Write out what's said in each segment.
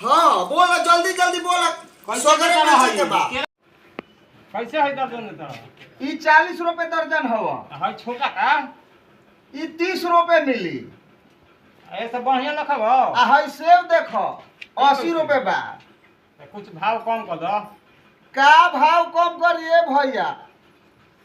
हाँ बोला जल्दी जल्दी बोला। कैसे है दर्जन देता? ई 40 रुपए दर्जन हवा। है छोटा का? ई 30 रुपए मिली। ऐसे बढ़िया न खबो। आ है सेब देखो 80 रुपए बा। कुछ भाव कम कर दो। का भाव कम करिए भैया,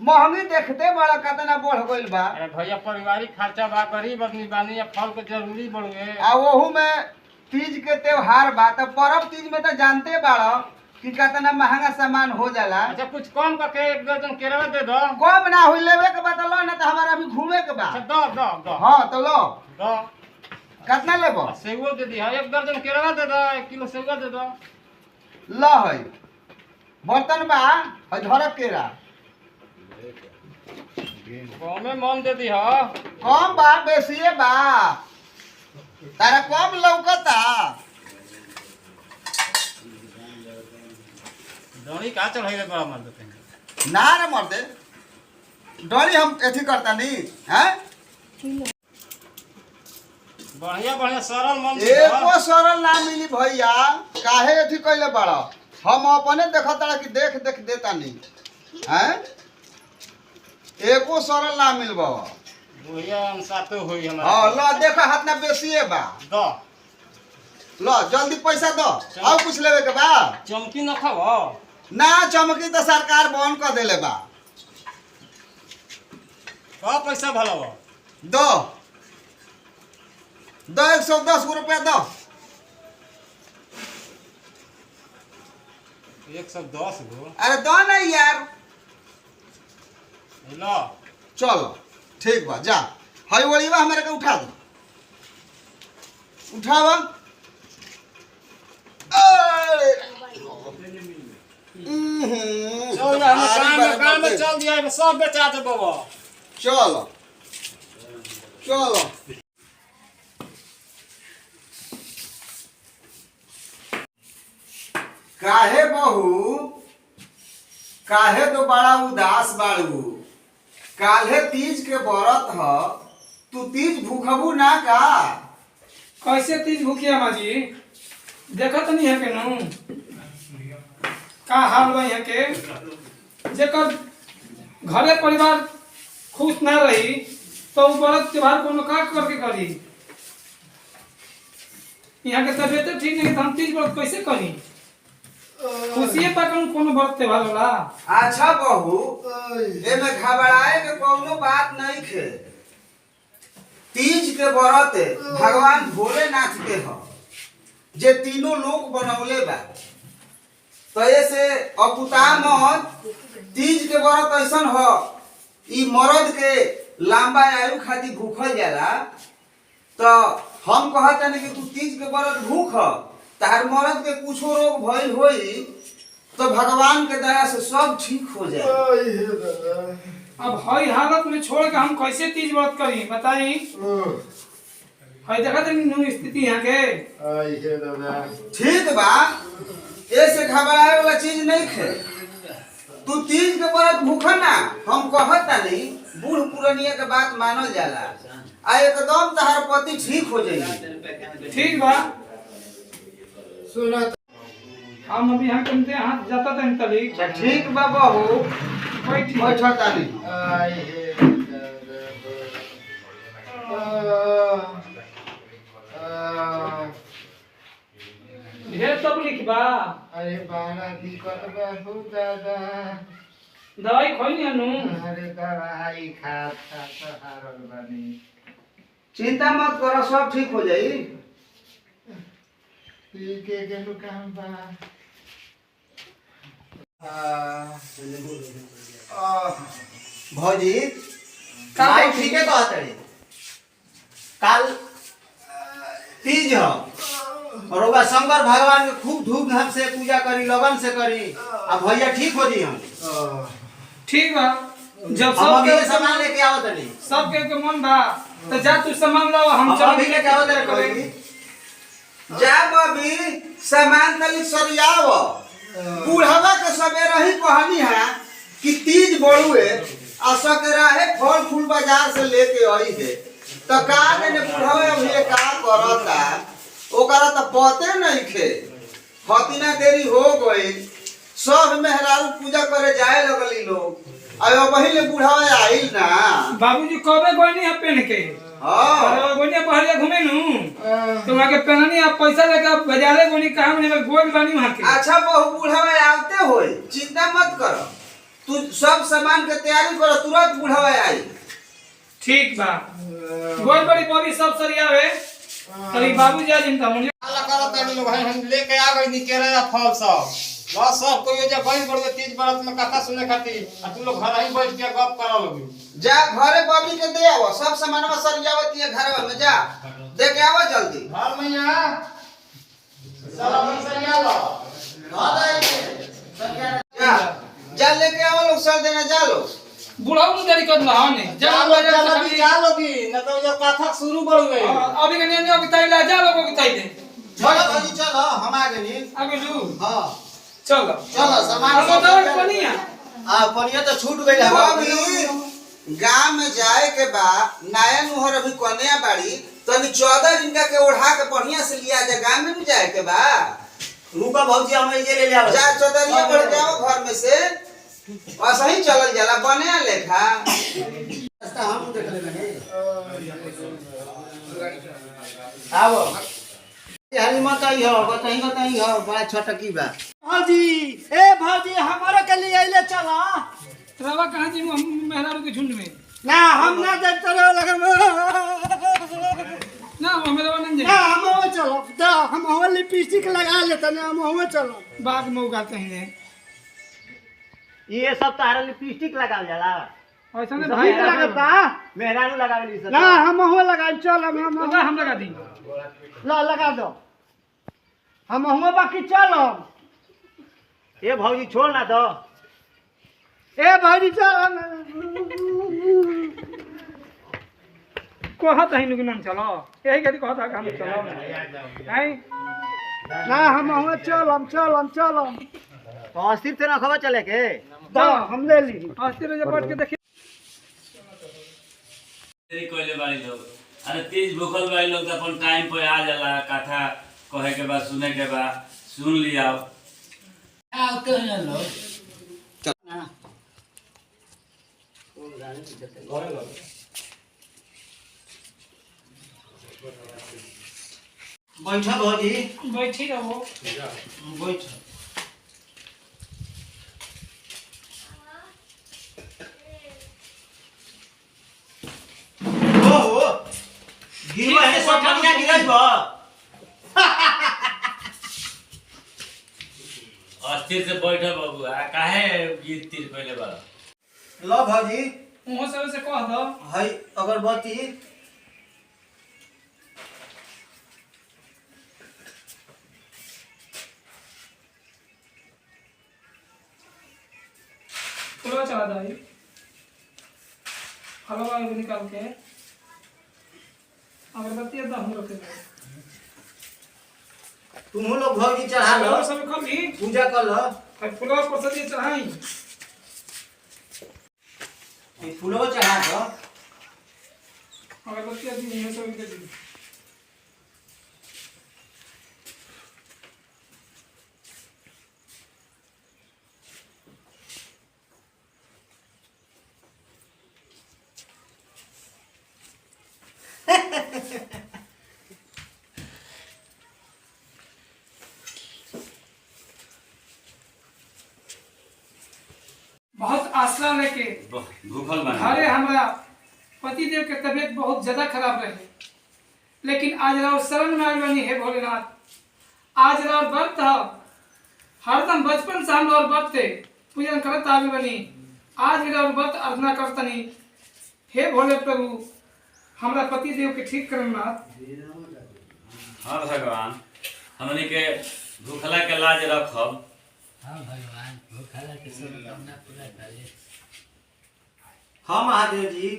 महंगी देखते बड़ा कितना बढ़ गइल बा। अरे भैया पारिवारिक खर्चा बा, गरीब आदमी बानी, फल के जरूरी बढ़े। आ वहू में तीज के त्योहार बा, तो पर्व तीज में तो जानते बाड़ा कि कितना महंगा सामान हो जाला। अच्छा कुछ कम करके 1 दर्जन केरवा दे दो। कम ना हुई लेवे के बा तो लो, ना तो हमारा अभी घूमे के बा। अच्छा दो दो दो। हाँ तो लो। दो। कितना लेबो? सेव दे दी। 1 दर्जन केरवा दे दो, 1 किलो सेव दे दो। लो है बर्तन बा है धरक केरा। कमे मन दे दी हो। कम बा बेसिए बा, तारा कम लौकता। डोरी का चढ़ाई बड़ा मार देते हैं। ना रे मर्दे, डोरी हम एथी करता नहीं हैं। बढ़िया बढ़िया सरल मन एको सरल ना मिली भैया, काहे एथी कइले बड़ा। हम अपने देखता कि देख देख देता नहीं हैं। एको सरल ना मिलबा भैया। हम सातो होई हमारा। हां लो देखो हाथ ना बेसिए बा। दो लो जल्दी पैसा दो। और कुछ लेवे के बा? चमकी न खाओ ना, चमकी तो सरकार बंद कर देले बा। का पैसा भला हो? दो दो 110 रुपया दो। 110 गो। अरे दो नहीं यार। लो चलो ठीक बा, जा हई वड़ीवा हमारे के उठा दो। उठावा। चल हम काम में चल दिया है, सब बेचा दे बाबा। चलो चलो। काहे बहू, काहे तो बड़ा उदास बाड़ू। काल्हे तीज के व्रत ह, तू तीज भूखबू ना का? कैसे तीज भूखिया माजी? देखत नहीं है के नु का हाल बा यहाँ के। जेकर घरे परिवार खुश ना रही तो उ व्रत त्योहार कोनो का करके करी। यहाँ के तबियत ठीक नहीं तो हम तीज व्रत कैसे करी? खुशिये पा कोनो व्रत त्योहार होला। अच्छा बहू, एमे घबराए के कोनो बात नहीं खे। तीज के व्रत भगवान भोलेनाथ के ह, जे तीनों लोक बनौले बा। तो ऐसे अपुता मत, तीज के व्रत ऐसन ह, ई मर्द के लंबा आयु खातिर भूखल जाला। तो हम कहत नहीं कि तू तीज के व्रत भूख, तार मर्द के कुछो रोग भइल होई तो भगवान के दया से सब ठीक हो जाए। अब हई हालत में छोड़ के हम कैसे तीज व्रत करी बताई? हई देखत नहीं स्थिति यहाँ के। ठीक बा, ऐसे घबराए वाला चीज नहीं खे। तू तीज के व्रत भूखा ना, हम कहता नहीं, बूढ़ पुरानिया के बात मानल जाला। आ एकदम तहार पति ठीक हो जाएगी। ठीक बा। सुना हम अभी यहाँ कमते हाथ जाता था तली। ठीक बा बहू, बैठा ताली। ढेर तकलीफ बा। अरे बाना दिक्कत बा हो दादा। दवाई खोई हनु। अरे दवाई खाता हारल बानी। चिंता मत करो, सब ठीक हो जाई। के गेलु काम बा। भौजी माई ठीक है कहतड़ी। काल तीज ह और ओका शंकर भगवान के खूब धूमधाम से पूजा करी, लगन से करी। अब भैया ठीक हो जी। हम ठीक बा। जब हम अभी सब सामान लेके आवत नहीं। सब के मन बा तो जा तू सामान लाओ, हम हम अभी लेके आवत रे करेगी। जा अभी सामान तली सरियाव। बूढ़वा के सबेरा ही कहनी है कि तीज बड़ुए आ सकरा है फल फूल बाजार से लेके आई है। तो का ने बूढ़वा अभी का करता। ओकरा तो पते नहीं खे हतिना देरी हो गई सब मेहरारू पूजा करे जाए लगली लोग अयो पहिले बुढ़ावा आइल ना बाबूजी कबे गोइनी है पेन के हां अरे गोइनी पहले घूमे नु तो वहां के पेननी आप पैसा लेके बाजारे गोइनी काम में गोल बानी वहां के अच्छा बहु बुढ़ावा आते होई चिंता मत कर तू सब सामान के तैयारी कर तुरंत बुढ़ावा आई ठीक बा गोल बड़ी बड़ी सब सरियावे तभी बाबूजी आ चिंता होनी अल्लाह करो तनी लोग भाई हम लेके आ गई नी केरा फल सब बस सब कोई जे बन पड़ गए तीज व्रत में कथा सुने खातिर आ तू लोग घर ही बैठ के गप करा लोगी जा घरे बबी के दे आवो सब सामानवा सरियावती है घरवा में जा दे के आवो जल्दी घर मैया चलो हम सरिया लो जा जा लेके आवो लोग सर देना जा लो बुढ़ाऊ ने देरी कर रहा ने जा लोगी न तो जो कथा शुरू बढ़ गई अभी के नहीं अभी ताई जा लोगों की ताई दे चलो भाजी चलो हम आ गए नी आगे जू हां चलो चलो सामान हम तो पनिया पनिया तो छूट गई है अभी गांव में जाए के बाद नया नुहर अभी कन्या बाड़ी तनी 14 दिन का के ओढ़ा के बढ़िया से लिया जा गांव में नहीं जाए के बा रुका भौजी हम ये ले ले आओ जा चौदरिया बढ़ जाओ घर में से ऐसा ही चलल जाला बने लेखा रास्ता हम देख ले बने आओ हरी बताई हो बताई हो बड़ा छोटकी बा भौजी ए भौजी हमारे के लिए आइले चला रवा कहां जी मेहरारू के झुंड में ना हम ना जब चलो लगन ना हमें रवा नहीं ना जाए हम हो चलो तो हम हो लिपस्टिक लगा लेते ना हम हो चलो बाग में उगाते हैं ये सब तारा लिपस्टिक लगाल जाला ऐसा नहीं भाई भाई लगता मेहरानू लगावेली सब ना हम हो लगा चल हम लगा दी ला लगा दो हम हो बाकी चलो ए भौजी छोड़ ना दो ए भौजी चल कहत है नुक नाम चलो यही कदी कहत है हम चलो नहीं ना हम हो चलम तो अस्थिर से ना खबर चले के दो हम ले ली अस्थिर जब बैठ के देखिए देरी कोइले बाड़ी लोग अरे तेज भूखल बाड़ी लोग तो अपन टाइम पे आ जाला कथा कहे के बाद सुने के बाद सुन लिया बैठा भौजी बैठी रहो बैठ हो गिरवा है सब पनिया गिरल बा अस्थिर से बैठे बाबू आ काहे गीत तीर पहले बाड़ा लो भौजी मुंह से कह दो हई अगरबत्ती चलो चला दाई हलवा निकाल के अगरबत्ती एकदम हम रखे तुम लोग भौजी चढ़ा लो सब कर ली पूजा कर लो और फुलवा पर से चढ़ाई ये फूलो चढ़ा दो अगरबत्ती अभी मुंह से उनके दी बहुत आसरा लेके भूखल बानी घरे हमारा पतिदेव के तबीयत बहुत ज्यादा खराब रहे लेकिन आज राव शरण में आयल बनी है भोलेनाथ आज राव व्रत है हरदम बचपन से हम लोग व्रत थे पूजन करत आगे बनी आज भी राव व्रत अर्थना करतनी हे भोले प्रभु हमारा पतिदेव के ठीक करना हाँ भगवान हमनी के भूखला के लाज रखब हाँ महादेव जी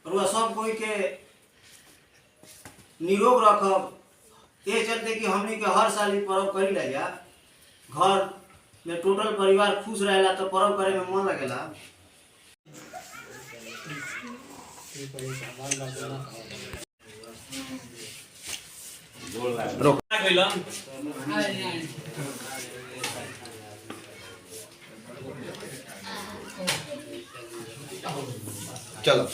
और सब कोई के निरोग रखब ये चलते कि हमनी के हर साल ई पर्व करी जा घर में टोटल परिवार खुश रहेला तो पर्व करे में मन लगेला कइलन चलो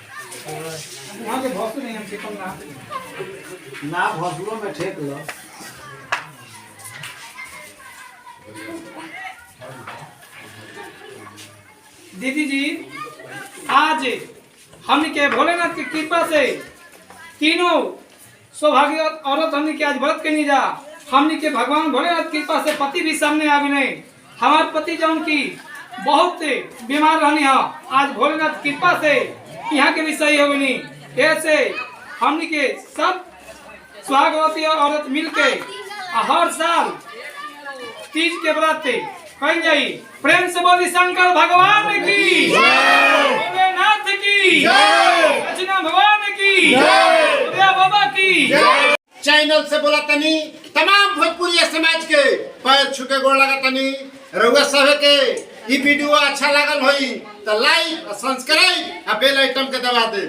वहाँ के भौसू नहीं हम चिकन ना ना भसुरो में ठेक लो। दीदी जी आज हमने के भोलेनाथ की कृपा से तीनों सौभाग्य औरत हमने के आज व्रत के नहीं जा हमने के भगवान भोलेनाथ की कृपा से पति भी सामने आ गए। हमारे पति जौन की बहुत बीमार रहनी है आज भोलेनाथ की कृपा से यहाँ के भी सही हो गई। ऐसे हमने के सब सुहागवती औरत मिलके हर साल तीज के व्रत कही जाई। प्रेम से बोली शंकर भगवान की भोलेनाथ की कृष्ण भगवान की बाबा की। चैनल से बोला तनी तमाम भोजपुरी समाज के पैर छुके गोड़ लगा तनी रउआ सभे के ई वीडियो अच्छा लागल होई तो लाइक और सब्सक्राइब और बेल आइकन के दबा दे।